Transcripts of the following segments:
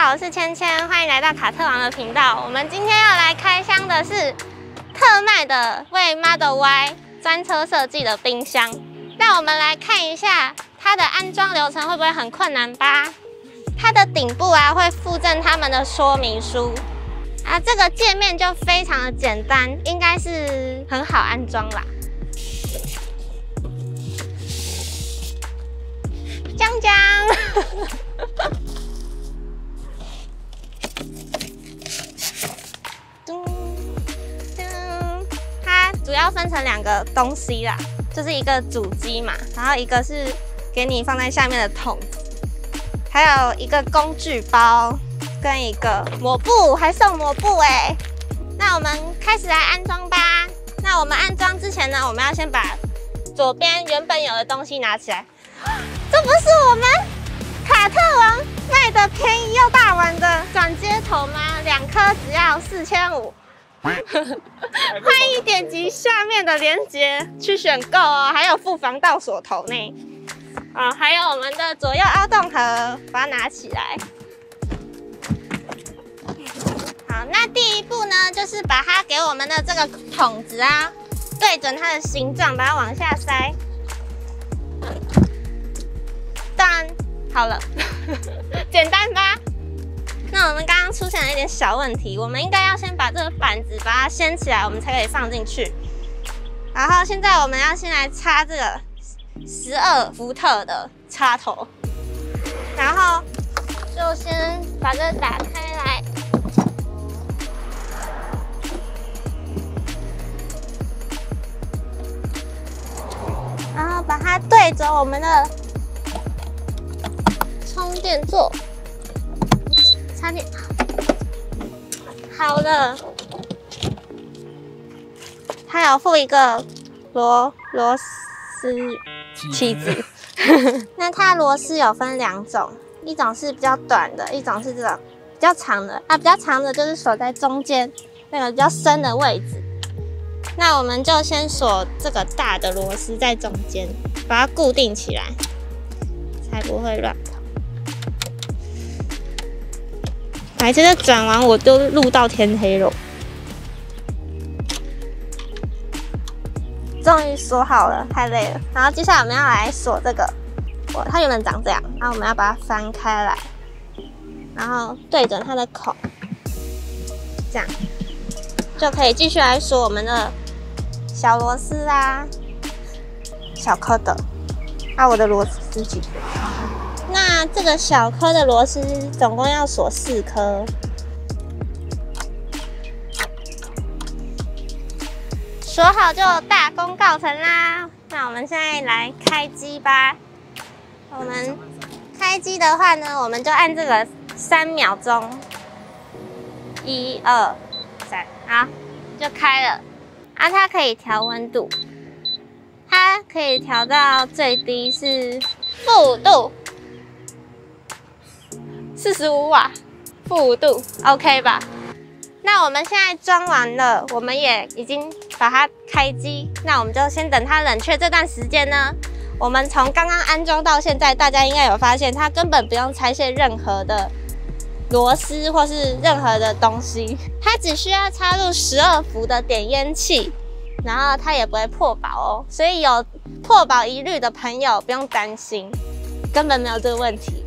好，我是芊芊，欢迎来到卡特王的频道。我们今天要来开箱的是特卖的为 Model Y 专车设计的冰箱。让我们来看一下它的安装流程会不会很困难吧？它的顶部啊会附赠他们的说明书啊，这个界面就非常的简单，应该是很好安装啦。江江。它主要分成2个东西啦，就是一个主机嘛，然后一个是给你放在下面的桶子，还有一个工具包跟一个抹布，还送抹布哎。那我们开始来安装吧。那我们安装之前呢，我们要先把左边原本有的东西拿起来。这不是我们卡特王卖的便宜又大碗的转接头吗？2颗只要4500。欢迎点击下面的链接去选购哦，还有附防盗锁头呢。还有我们的左右凹洞盒，把它拿起来。好，那第一步呢，就是把它给我们的这个桶子啊，对准它的形状，把它往下塞。当然好了，简单吧？那我们刚刚出现了一点小问题，我们应该要先把这个板子把它掀起来，我们才可以放进去。然后现在我们要先来插这个12伏特的插头，然后就先把这个打开来。然后把它对着我们的充电座，插电好了。它有附一个螺丝起子。那它螺丝有分2种，一种是比较短的，一种是这种比较长的啊。比较长的就是锁在中间那个比较深的位置。那我们就先锁这个大的螺丝在中间，把它固定起来，才不会乱跑。哎，这个转完我都录到天黑了。终于锁好了，太累了。然后接下来我们要来锁这个，它原本长这样，然后我们要把它翻开来，然后对准它的孔，这样就可以继续来锁我们的小螺丝啦，小颗的。我的螺丝几个？那这个小颗的螺丝总共要锁4颗。锁好就大功告成啦。那我们现在来开机吧。我们开机的话呢，我们就按这个3秒钟，1、2、3，好，就开了。它可以调温度，它可以调到最低是负5度，45瓦，负5度 ，OK 吧？那我们现在装完了，我们也已经把它开机。那我们就先等它冷却。这段时间呢，我们从刚刚安装到现在，大家应该有发现，它根本不用拆卸任何的螺丝或是任何的东西，它只需要插入12伏的点烟器，然后它也不会破保哦。所以有破保疑虑的朋友不用担心，根本没有这个问题。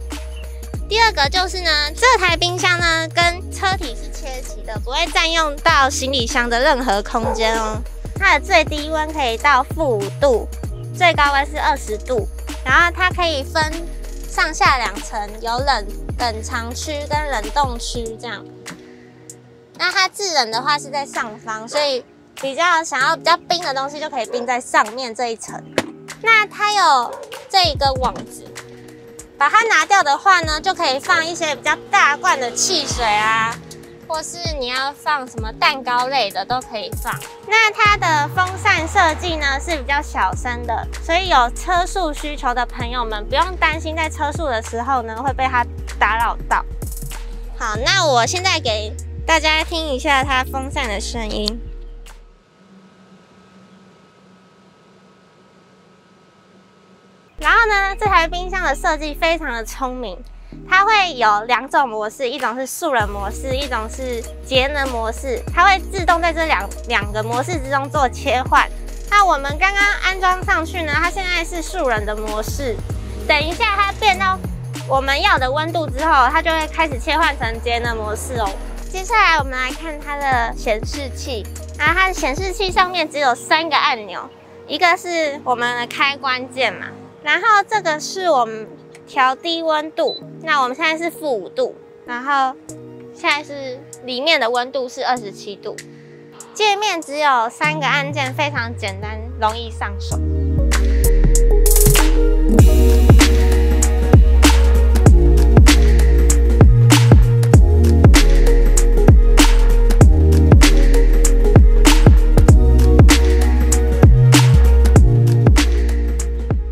第2个就是呢，这台冰箱呢跟车体是切齐的，不会占用到行李箱的任何空间哦。它的最低温可以到负5度，最高温是20度。然后它可以分上下2层，有冷藏区跟冷冻区这样。那它制冷的话是在上方，所以想要比较冰的东西就可以冰在上面这一层。那它有这一个网子。把它拿掉的话呢，就可以放一些比较大罐的汽水啊，或是你要放什么蛋糕类的都可以放。那它的风扇设计呢是比较小声的，所以有车速需求的朋友们不用担心在车速的时候呢会被它打扰到。好，那我现在给大家听一下它风扇的声音。然后呢，这台冰箱的设计非常的聪明，它会有2种模式，一种是素人模式，一种是节能模式。它会自动在这两个模式之中做切换。那我们刚刚安装上去呢，它现在是素人的模式。等一下它变到我们要的温度之后，它就会开始切换成节能模式哦。接下来我们来看它的显示器，那它的显示器上面只有3个按钮，一个是我们的开关键嘛，然后这个是我们调低温度，那我们现在是-5度，然后现在是里面的温度是27度。界面只有3个按键，非常简单，容易上手。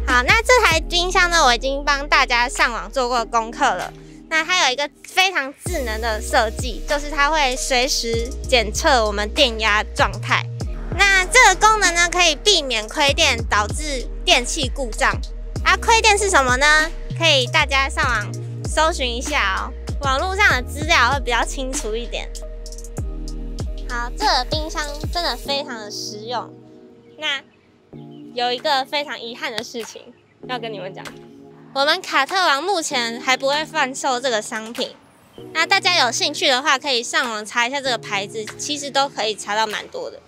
好，那这台冰箱呢，我已经帮大家上网做过功课了。那它有一个非常智能的设计，就是它会随时检测我们电压状态。那这个功能呢，可以避免亏电导致电器故障。亏电是什么呢？可以大家上网搜寻一下哦，网络上的资料会比较清楚一点。好，这个冰箱真的非常的实用。那有一个非常遗憾的事情要跟你们讲。我们卡特王目前还不会贩售这个商品，那大家有兴趣的话，可以上网查一下这个牌子，其实都可以查到蛮多的。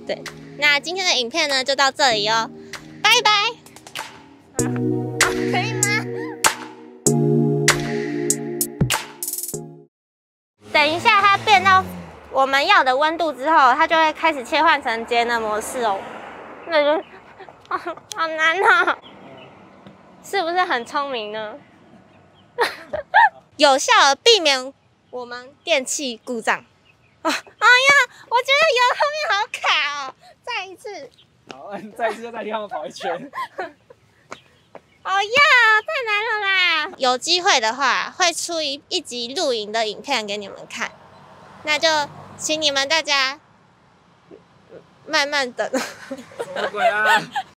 对，那今天的影片呢就到这里哦，拜拜。可以吗？等一下它变到我们要的温度之后，它就会开始切换成节能模式哦。那就好难哦。是不是很聪明呢？有效的避免我们电器故障。哎呀，我觉得油后面好卡哦！再一次。好，再一次就在地上跑一圈。哦呀，太难了啦！有机会的话，会出一集露营的影片给你们看，那就请你们大家慢慢等。什么鬼啊！